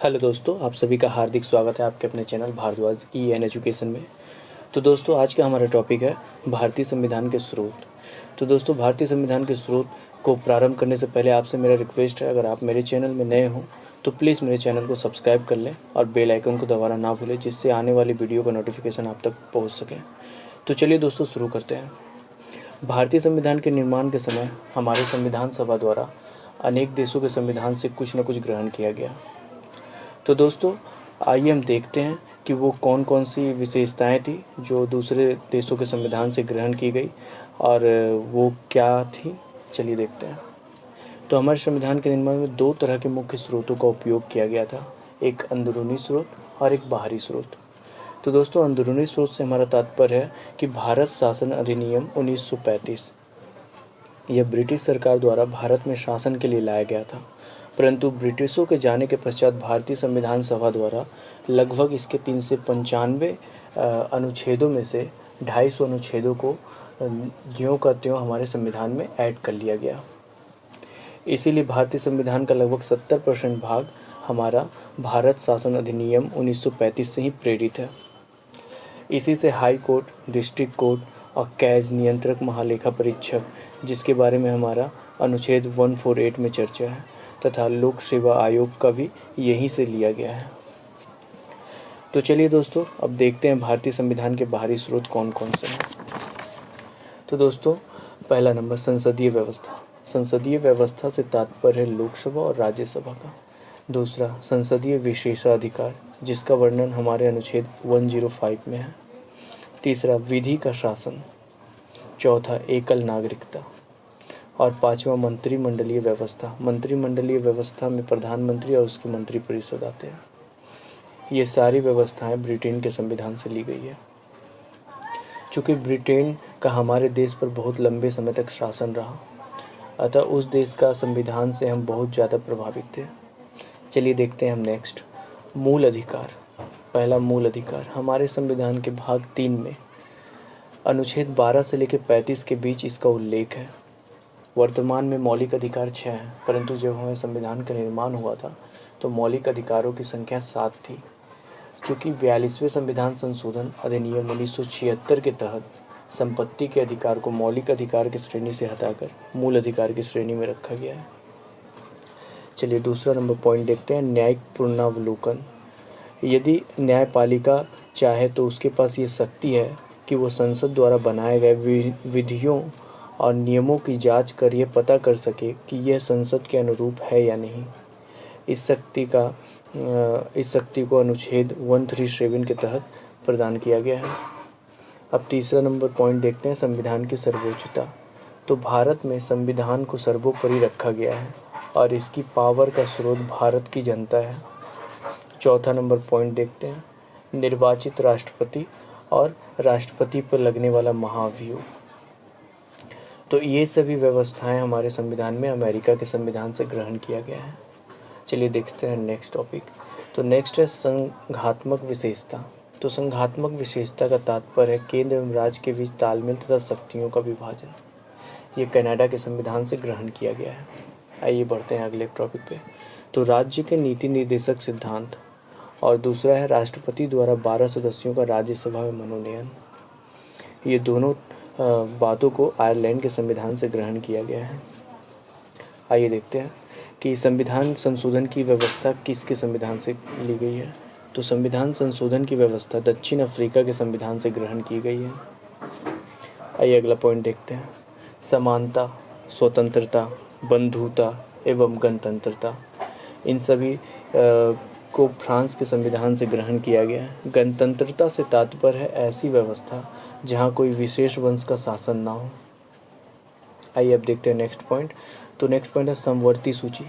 Hello दोस्तों, आप सभी का हार्दिक स्वागत है आपके अपने channel Bharadwaj E N education में। तो दोस्तों, आज का हमारा टॉपिक है भारतीय संविधान के स्रोत। तो दोस्तों, भारतीय संविधान के स्रोत को प्रारंभ करने से पहले आपसे मेरा रिक्वेस्ट है, अगर आप मेरे चैनल में नए हों तो प्लीज़ मेरे चैनल को सब्सक्राइब कर लें और बेल आइकन को दबाना ना भूलें, जिससे आने वाली वीडियो का नोटिफिकेशन आप तक पहुँच सके। तो चलिए दोस्तों, शुरू करते हैं। भारतीय संविधान के निर्माण के समय हमारे संविधान सभा द्वारा अनेक देशों के संविधान से कुछ न कुछ ग्रहण किया गया। तो दोस्तों, आइए हम देखते हैं कि वो कौन कौन सी विशेषताएं थी जो दूसरे देशों के संविधान से ग्रहण की गई और वो क्या थी। चलिए देखते हैं। तो हमारे संविधान के निर्माण में दो तरह के मुख्य स्रोतों का उपयोग किया गया था, एक अंदरूनी स्रोत और एक बाहरी स्रोत। तो दोस्तों, अंदरूनी स्रोत से हमारा तात्पर्य है कि भारत शासन अधिनियम 1935 यह ब्रिटिश सरकार द्वारा भारत में शासन के लिए लाया गया था, परंतु ब्रिटिशों के जाने के पश्चात भारतीय संविधान सभा द्वारा लगभग इसके 395 अनुच्छेदों में से 250 अनुच्छेदों को ज्यों का त्यों हमारे संविधान में ऐड कर लिया गया। इसीलिए भारतीय संविधान का लगभग 70% भाग हमारा भारत शासन अधिनियम 1935 से ही प्रेरित है। इसी से हाई कोर्ट, डिस्ट्रिक्ट कोर्ट और कैज नियंत्रक महालेखा परीक्षक, जिसके बारे में हमारा अनुच्छेद 148 में चर्चा है, तथा लोक सेवा आयोग का भी यहीं से लिया गया है। तो चलिए दोस्तों, अब देखते हैं भारतीय संविधान के बाहरी स्रोत कौन कौन से हैं। तो दोस्तों, पहला नंबर संसदीय व्यवस्था। संसदीय व्यवस्था से तात्पर्य है लोकसभा और राज्यसभा का। दूसरा, संसदीय विशेषाधिकार, जिसका वर्णन हमारे अनुच्छेद 105 में है। तीसरा, विधि का शासन। चौथा, एकल नागरिकता। और पांचवा, मंत्रिमंडलीय व्यवस्था। मंत्रिमंडलीय व्यवस्था में प्रधानमंत्री और उसकी मंत्रिपरिषद आते हैं। ये सारी व्यवस्थाएं ब्रिटेन के संविधान से ली गई है। चूँकि ब्रिटेन का हमारे देश पर बहुत लंबे समय तक शासन रहा, अतः उस देश का संविधान से हम बहुत ज़्यादा प्रभावित थे। चलिए देखते हैं हम नेक्स्ट, मूल अधिकार। पहला, मूल अधिकार हमारे संविधान के भाग 3 में अनुच्छेद 12 से लेकर 35 के बीच इसका उल्लेख है। वर्तमान में मौलिक अधिकार 6 हैं, परंतु जब हमें संविधान का निर्माण हुआ था तो मौलिक अधिकारों की संख्या 7 थी। चूँकि 42वें संविधान संशोधन अधिनियम 1976 के तहत संपत्ति के अधिकार को मौलिक अधिकार की श्रेणी से हटाकर मूल अधिकार की श्रेणी में रखा गया है। चलिए दूसरा नंबर पॉइंट देखते हैं, न्यायिक पुनरावलोकन। यदि न्यायपालिका चाहे तो उसके पास ये शक्ति है कि वो संसद द्वारा बनाए गए विधियों और नियमों की जांच कर यह पता कर सके कि यह संसद के अनुरूप है या नहीं। इस शक्ति को अनुच्छेद 137 के तहत प्रदान किया गया है। अब तीसरा नंबर पॉइंट देखते हैं, संविधान की सर्वोच्चता। तो भारत में संविधान को सर्वोपरि रखा गया है और इसकी पावर का स्रोत भारत की जनता है। चौथा नंबर पॉइंट देखते हैं, निर्वाचित राष्ट्रपति और राष्ट्रपति पर लगने वाला महाभियोग। तो ये सभी व्यवस्थाएं हमारे संविधान में अमेरिका के संविधान से ग्रहण किया गया है। चलिए देखते हैं नेक्स्ट टॉपिक। तो नेक्स्ट है संघात्मक विशेषता। तो संघात्मक विशेषता का तात्पर्य है केंद्र एवं राज्य के बीच तालमेल तथा शक्तियों का विभाजन। ये कनाडा के संविधान से ग्रहण किया गया है। आइए बढ़ते हैं अगले टॉपिक पे। तो राज्य के नीति निर्देशक सिद्धांत, और दूसरा है राष्ट्रपति द्वारा 12 सदस्यों का राज्यसभा में मनोनयन। ये दोनों बातों को आयरलैंड के संविधान से ग्रहण किया गया है। आइए देखते हैं कि संविधान संशोधन की व्यवस्था किसके संविधान से ली गई है। तो संविधान संशोधन की व्यवस्था दक्षिण अफ्रीका के संविधान से ग्रहण की गई है। आइए अगला पॉइंट देखते हैं, समानता, स्वतंत्रता, बंधुता एवं गणतंत्रता। इन सभी को फ्रांस के संविधान से ग्रहण किया गया है। गणतंत्रता से तात्पर्य है ऐसी व्यवस्था जहां कोई विशेष वंश का शासन ना हो। आइए अब देखते हैं नेक्स्ट पॉइंट। तो नेक्स्ट पॉइंट है समवर्ती सूची।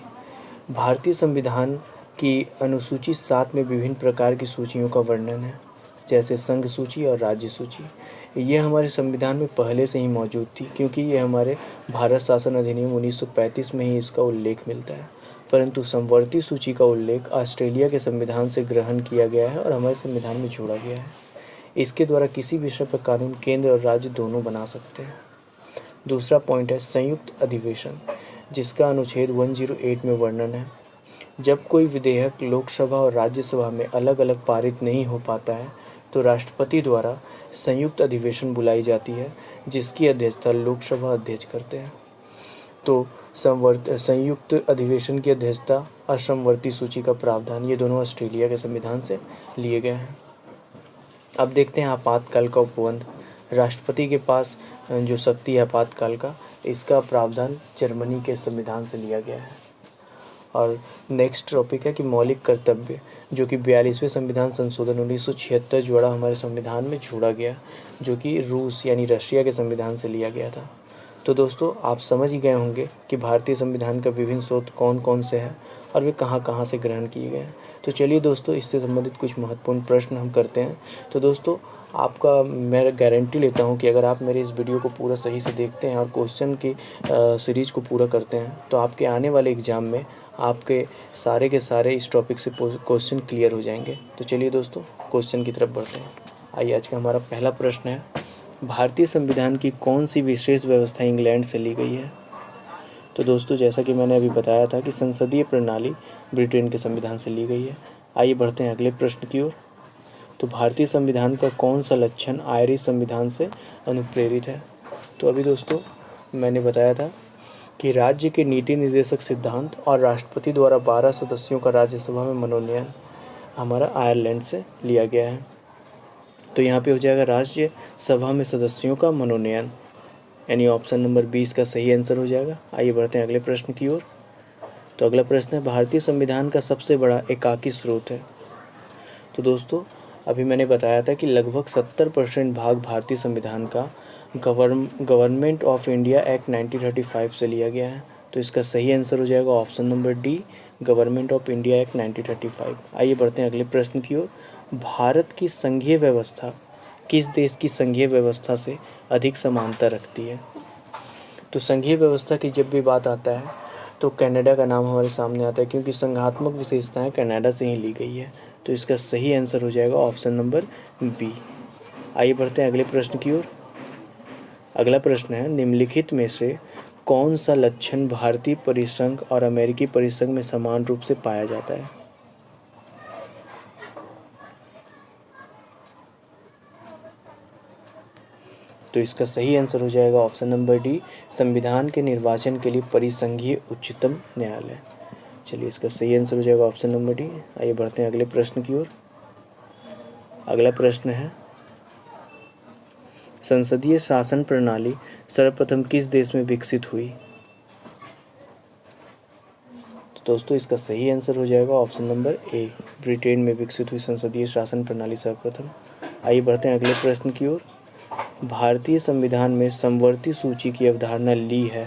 भारतीय संविधान की अनुसूची 7 में विभिन्न प्रकार की सूचियों का वर्णन है, जैसे संघ सूची और राज्य सूची। यह हमारे संविधान में पहले से ही मौजूद थी, क्योंकि यह हमारे भारत शासन अधिनियम 1935 में ही इसका उल्लेख मिलता है। परंतु समवर्ती सूची का उल्लेख ऑस्ट्रेलिया के संविधान से ग्रहण किया गया है और हमारे संविधान में जोड़ा गया है। इसके द्वारा किसी विषय पर कानून केंद्र और राज्य दोनों बना सकते हैं। दूसरा पॉइंट है संयुक्त अधिवेशन, जिसका अनुच्छेद 108 में वर्णन है। जब कोई विधेयक लोकसभा और राज्यसभा में अलग अलग पारित नहीं हो पाता है तो राष्ट्रपति द्वारा संयुक्त अधिवेशन बुलाई जाती है, जिसकी अध्यक्षता लोकसभा अध्यक्ष करते हैं। तो संयुक्त अधिवेशन की अध्यक्षता असमवर्ती सूची का प्रावधान, ये दोनों ऑस्ट्रेलिया के संविधान से लिए गए हैं। अब देखते हैं आपातकाल का उपबंध। राष्ट्रपति के पास जो शक्ति है आपातकाल का, इसका प्रावधान जर्मनी के संविधान से लिया गया है। और नेक्स्ट टॉपिक है कि मौलिक कर्तव्य, जो कि 42वें संविधान संशोधन 1976 द्वारा हमारे संविधान में जोड़ा गया, जो कि रूस यानी रशिया के संविधान से लिया गया था। तो दोस्तों, आप समझ ही गए होंगे कि भारतीय संविधान का विभिन्न स्रोत कौन कौन से हैं और वे कहाँ कहाँ से ग्रहण किए गए हैं। तो चलिए दोस्तों, इससे संबंधित कुछ महत्वपूर्ण प्रश्न हम करते हैं। तो दोस्तों, आपका मैं गारंटी लेता हूं कि अगर आप मेरे इस वीडियो को पूरा सही से देखते हैं और क्वेश्चन की सीरीज को पूरा करते हैं तो आपके आने वाले एग्ज़ाम में आपके सारे के सारे इस टॉपिक से क्वेश्चन क्लियर हो जाएंगे। तो चलिए दोस्तों, क्वेश्चन की तरफ बढ़ते हैं। आइए, आज का हमारा पहला प्रश्न है, भारतीय संविधान की कौन सी विशेष व्यवस्था इंग्लैंड से ली गई है? तो दोस्तों, जैसा कि मैंने अभी बताया था कि संसदीय प्रणाली ब्रिटेन के संविधान से ली गई है। आइए बढ़ते हैं अगले प्रश्न की ओर। तो भारतीय संविधान का कौन सा लक्षण आयरिश संविधान से अनुप्रेरित है? तो अभी दोस्तों मैंने बताया था कि राज्य के नीति निर्देशक सिद्धांत और राष्ट्रपति द्वारा 12 सदस्यों का राज्यसभा में मनोनयन हमारा आयरलैंड से लिया गया है। तो यहाँ पे हो जाएगा राज्य सभा में सदस्यों का मनोनयन, यानी ऑप्शन नंबर 20 का सही आंसर हो जाएगा। आइए बढ़ते हैं अगले प्रश्न की ओर। तो अगला प्रश्न है, भारतीय संविधान का सबसे बड़ा एकाकी स्रोत है? तो दोस्तों, अभी मैंने बताया था कि लगभग 70% भाग भारतीय संविधान का गवर्नमेंट ऑफ इंडिया एक्ट 1935 से लिया गया है। तो इसका सही आंसर हो जाएगा option number D, government of India act 1935। आइए बढ़ते हैं अगले प्रश्न की ओर। भारत की संघीय व्यवस्था किस देश की संघीय व्यवस्था से अधिक समानता रखती है? तो संघीय व्यवस्था की जब भी बात आता है तो कनाडा का नाम हमारे सामने आता है, क्योंकि संघात्मक विशेषताएं कनाडा से ही ली गई है। तो इसका सही आंसर हो जाएगा ऑप्शन नंबर बी। आइए बढ़ते हैं अगले प्रश्न की ओर। अगला प्रश्न है, निम्नलिखित में से कौन सा लक्षण भारतीय परिसंघ और अमेरिकी परिसंघ में समान रूप से पाया जाता है? तो इसका सही आंसर हो जाएगा ऑप्शन नंबर डी, संविधान के निर्वाचन के लिए परिसंघीय उच्चतम न्यायालय। चलिए, इसका सही आंसर हो जाएगा ऑप्शन नंबर डी। आइए बढ़ते हैं अगले प्रश्न की ओर। अगला प्रश्न है, संसदीय शासन प्रणाली सर्वप्रथम किस देश में विकसित हुई? तो दोस्तों, इसका सही आंसर हो जाएगा ऑप्शन नंबर ए, ब्रिटेन में विकसित हुई संसदीय शासन प्रणाली सर्वप्रथम। आइए बढ़ते हैं अगले प्रश्न की ओर। भारतीय संविधान में समवर्ती सूची की अवधारणा ली है?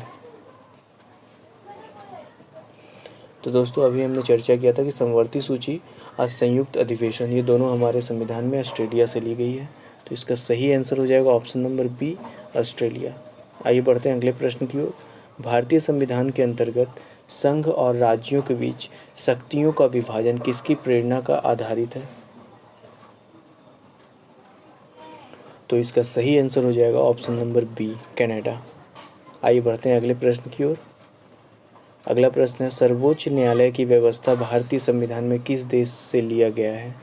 तो दोस्तों, अभी हमने चर्चा किया था कि समवर्ती सूची और संयुक्त अधिवेशन, ये दोनों हमारे संविधान में ऑस्ट्रेलिया से ली गई है। तो इसका सही आंसर हो जाएगा ऑप्शन नंबर बी, ऑस्ट्रेलिया। आइए बढ़ते हैं अगले प्रश्न की ओर। भारतीय संविधान के अंतर्गत संघ और राज्यों के बीच शक्तियों का विभाजन किसकी प्रेरणा का आधारित है? तो इसका सही आंसर हो जाएगा ऑप्शन नंबर बी, कनाडा। आइए बढ़ते हैं अगले प्रश्न की ओर। अगला प्रश्न है, सर्वोच्च न्यायालय की व्यवस्था भारतीय संविधान में किस देश से लिया गया है?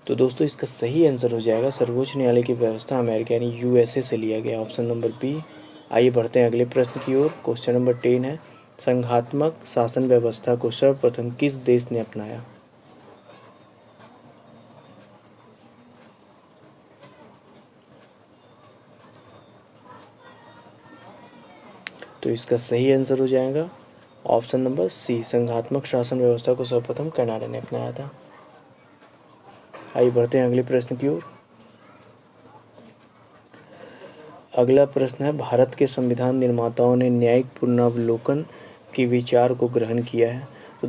तो दोस्तों, इसका सही आंसर हो जाएगा सर्वोच्च न्यायालय की व्यवस्था अमेरिका यानी यूएसए से लिया गया, ऑप्शन नंबर बी। आइए बढ़ते हैं अगले प्रश्न की ओर। क्वेश्चन नंबर 10 है, संघात्मक शासन व्यवस्था को सर्वप्रथम किस देश ने अपनाया? तो इसका सही आंसर हो जाएगा ऑप्शन नंबर सी, संघात्मक शासन व्यवस्था को सर्वप्रथम कनाडा ने अपनाया था। आइए बढ़ते हैं अगले प्रश्न की ओर। अगला प्रश्न है, भारत के संविधान निर्माताओं ने न्यायिक पुनरावलोकन के विचार को ग्रहण किया है? तो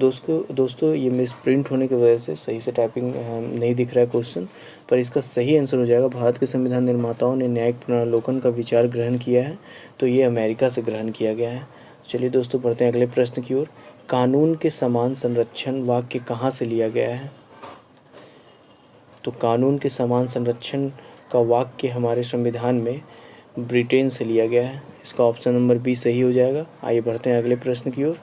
दोस्तों ये मिस प्रिंट होने की वजह से सही से टाइपिंग नहीं दिख रहा है क्वेश्चन, पर इसका सही आंसर हो जाएगा, भारत के संविधान निर्माताओं ने न्यायिक पुनरावलोकन का विचार ग्रहण किया है। तो ये अमेरिका से ग्रहण किया गया है। चलिए दोस्तों, बढ़ते हैं अगले प्रश्न की ओर। कानून के समान संरक्षण वाक्य कहाँ से लिया गया है? तो कानून के समान संरक्षण का वाक्य हमारे संविधान में ब्रिटेन से लिया गया है। इसका ऑप्शन नंबर बी सही हो जाएगा। आइए बढ़ते हैं अगले प्रश्न की ओर।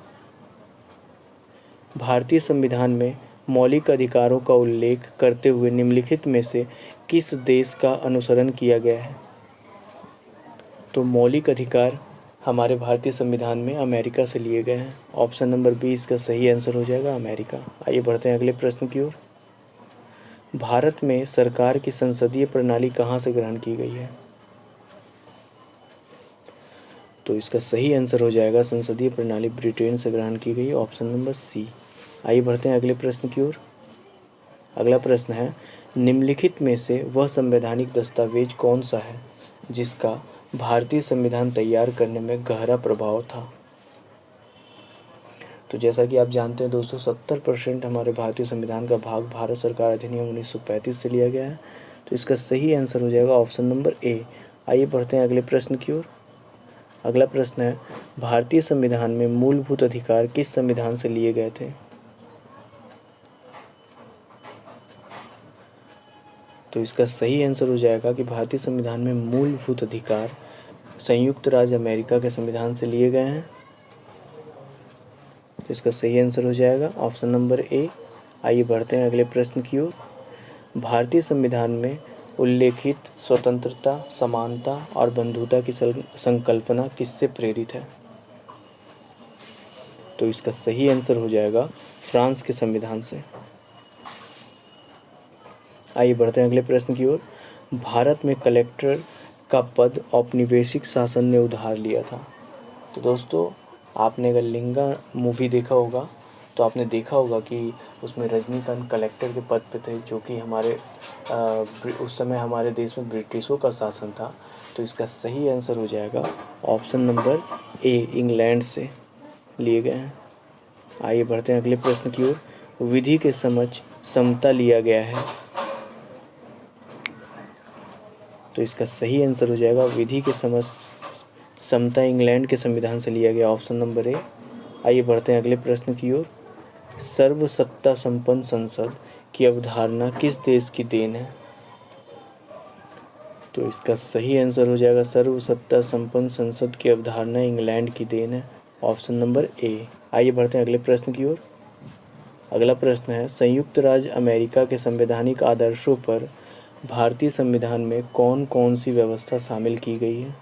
भारतीय संविधान में मौलिक अधिकारों का उल्लेख करते हुए निम्नलिखित में से किस देश का अनुसरण किया गया है? तो मौलिक अधिकार हमारे भारतीय संविधान में अमेरिका से लिए गए हैं। ऑप्शन नंबर बी इसका सही आंसर हो जाएगा, अमेरिका। आइए बढ़ते हैं अगले प्रश्न की ओर। भारत में सरकार की संसदीय प्रणाली कहाँ से ग्रहण की गई है? तो इसका सही आंसर हो जाएगा, संसदीय प्रणाली ब्रिटेन से ग्रहण की गई, ऑप्शन नंबर सी। आइए बढ़ते हैं अगले प्रश्न की ओर। अगला प्रश्न है, निम्नलिखित में से वह संवैधानिक दस्तावेज कौन सा है जिसका भारतीय संविधान तैयार करने में गहरा प्रभाव था? तो जैसा कि आप जानते हैं दोस्तों, 70% हमारे भारतीय संविधान का भाग भारत सरकार अधिनियम 1935 से लिया गया है। तो इसका सही आंसर हो जाएगा ऑप्शन नंबर ए। आइए बढ़ते हैं अगले प्रश्न की ओर। अगला प्रश्न है, भारतीय संविधान में मूलभूत अधिकार किस संविधान से लिए गए थे? तो इसका सही आंसर हो जाएगा कि भारतीय संविधान में मूलभूत अधिकार संयुक्त राज्य अमेरिका के संविधान से लिए गए हैं। तो इसका सही आंसर हो जाएगा ऑप्शन नंबर ए। आइए बढ़ते हैं अगले प्रश्न की ओर। भारतीय संविधान में उल्लेखित स्वतंत्रता, समानता और बंधुता की संकल्पना किससे प्रेरित है? तो इसका सही आंसर हो जाएगा फ्रांस के संविधान से। आइए बढ़ते हैं अगले प्रश्न की ओर। भारत में कलेक्टर का पद औपनिवेशिक शासन ने उधार लिया था। तो दोस्तों, आपने अगर लिंगा मूवी देखा होगा तो आपने देखा होगा कि उसमें रजनीकांत कलेक्टर के पद पे थे, जो कि उस समय हमारे देश में ब्रिटिशों का शासन था। तो इसका सही आंसर हो जाएगा ऑप्शन नंबर ए, इंग्लैंड से लिए गए हैं। आइए बढ़ते हैं अगले प्रश्न की ओर। विधि के समझ समता लिया गया है। तो इसका सही आंसर हो जाएगा विधि के समझ समता इंग्लैंड के संविधान से लिया गया, ऑप्शन नंबर ए। आइए बढ़ते हैं अगले प्रश्न की ओर। सर्वसत्ता संपन्न संसद की अवधारणा किस देश की देन है? तो इसका सही आंसर हो जाएगा सर्वसत्ता संपन्न संसद की अवधारणा इंग्लैंड की देन है, ऑप्शन नंबर ए। आइए बढ़ते हैं अगले प्रश्न की ओर। अगला प्रश्न है, संयुक्त राज्य अमेरिका के संवैधानिक आदर्शों पर भारतीय संविधान में कौन कौन सी व्यवस्था शामिल की गई है?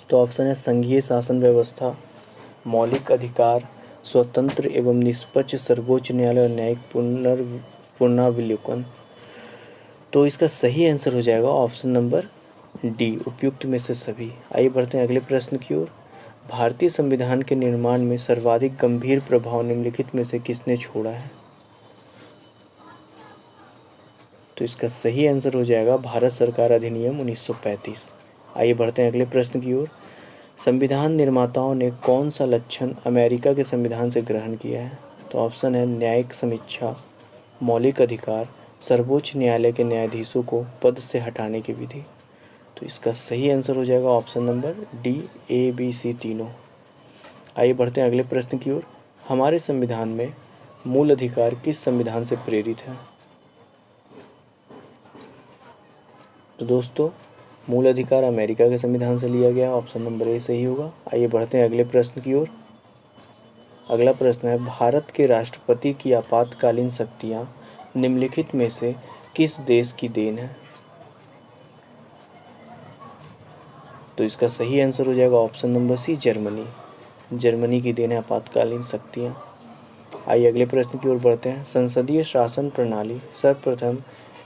तो ऑप्शन है संघीय शासन व्यवस्था, मौलिक अधिकार, स्वतंत्र एवं निष्पक्ष सर्वोच्च न्यायालय और न्यायिक पुनरावलोकन। तो इसका सही आंसर हो जाएगा ऑप्शन नंबर डी, उपयुक्त में से सभी। आइए बढ़ते हैं अगले प्रश्न की ओर। भारतीय संविधान के निर्माण में सर्वाधिक गंभीर प्रभाव निम्नलिखित में से किसने छोड़ा है? तो इसका सही आंसर हो जाएगा भारत सरकार अधिनियम 1935। आइए बढ़ते हैं अगले प्रश्न की ओर। संविधान निर्माताओं ने कौन सा लक्षण अमेरिका के संविधान से ग्रहण किया है? तो ऑप्शन है न्यायिक समीक्षा, मौलिक अधिकार, सर्वोच्च न्यायालय के न्यायाधीशों को पद से हटाने की विधि। तो इसका सही आंसर हो जाएगा ऑप्शन नंबर डी, ए, बी, सी तीनों। आइए बढ़ते हैं अगले प्रश्न की ओर। हमारे संविधान में मूल अधिकार किस संविधान से प्रेरित है? तो दोस्तों, मूल अधिकार अमेरिका के संविधान से लिया गया, ऑप्शन नंबर ए सही होगा। आइए बढ़ते हैं अगले प्रश्न की ओर। अगला प्रश्न है, भारत के राष्ट्रपति की आपातकालीन शक्तियां निम्नलिखित में से किस देश की देन है? तो इसका सही आंसर हो जाएगा option number C, Germany. Germany की देन है आपातकालीन शक्तियां। आइए अगले प्रश्न की ओर बढ़ते हैं। संसदीय शासन प्रणाली सर्वप्रथम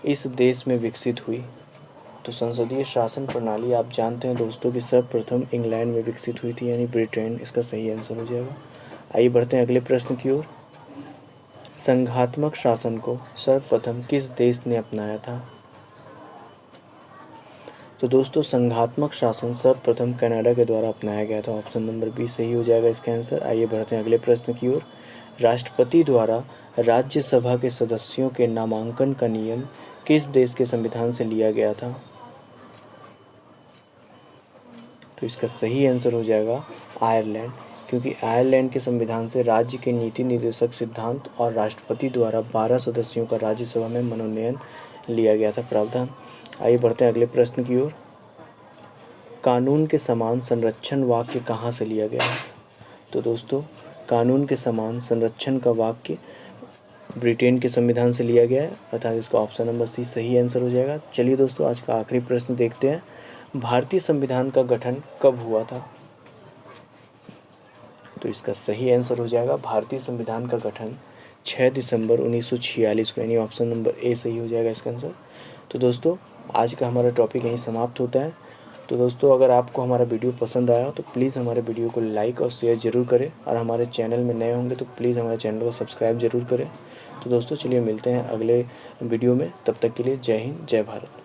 इस देश में विकसित हुई। तो संसदीय शासन प्रणाली आप जानते हैं दोस्तों कि सर्वप्रथम इंग्लैंड में विकसित हुई थी, यानी ब्रिटेन। इसका सही आंसर हो जाएगा। आइए बढ़ते हैं अगले प्रश्न की ओर। संघात्मक शासन को सर्वप्रथम किस देश ने अपनाया था? तो दोस्तों, संघात्मक शासन सर्वप्रथम कनाडा के द्वारा अपनाया गया था, ऑप्शन नंबर बी सही हो जाएगा इसका आंसर। आइए बढ़ते हैं अगले प्रश्न की ओर। राष्ट्रपति द्वारा राज्यसभा के सदस्यों के नामांकन का नियम किस देश के संविधान से लिया गया था? तो इसका सही आंसर हो जाएगा आयरलैंड, क्योंकि आयरलैंड के संविधान से राज्य के नीति निर्देशक सिद्धांत और राष्ट्रपति द्वारा 12 सदस्यों का राज्यसभा में मनोनयन लिया गया था प्रावधान। आइए बढ़ते हैं अगले प्रश्न की ओर। कानून के समान संरक्षण वाक्य कहाँ से लिया गया है? तो दोस्तों, कानून के समान संरक्षण का वाक्य ब्रिटेन के संविधान से लिया गया है, अर्थात इसका ऑप्शन नंबर सी सही आंसर हो जाएगा। चलिए दोस्तों, आज का आखिरी प्रश्न देखते हैं। भारतीय संविधान का गठन कब हुआ था? तो इसका सही आंसर हो जाएगा भारतीय संविधान का गठन 6 दिसंबर 1946 को, यानी ऑप्शन नंबर ए सही हो जाएगा इसका आंसर। तो दोस्तों, आज का हमारा टॉपिक यहीं समाप्त होता है। तो दोस्तों, अगर आपको हमारा वीडियो पसंद आया तो प्लीज़ हमारे वीडियो को लाइक और शेयर ज़रूर करें, और हमारे चैनल में नए होंगे तो प्लीज़ हमारे चैनल को सब्सक्राइब ज़रूर करें। तो दोस्तों, चलिए मिलते हैं अगले वीडियो में। तब तक के लिए जय हिंद, जय भारत।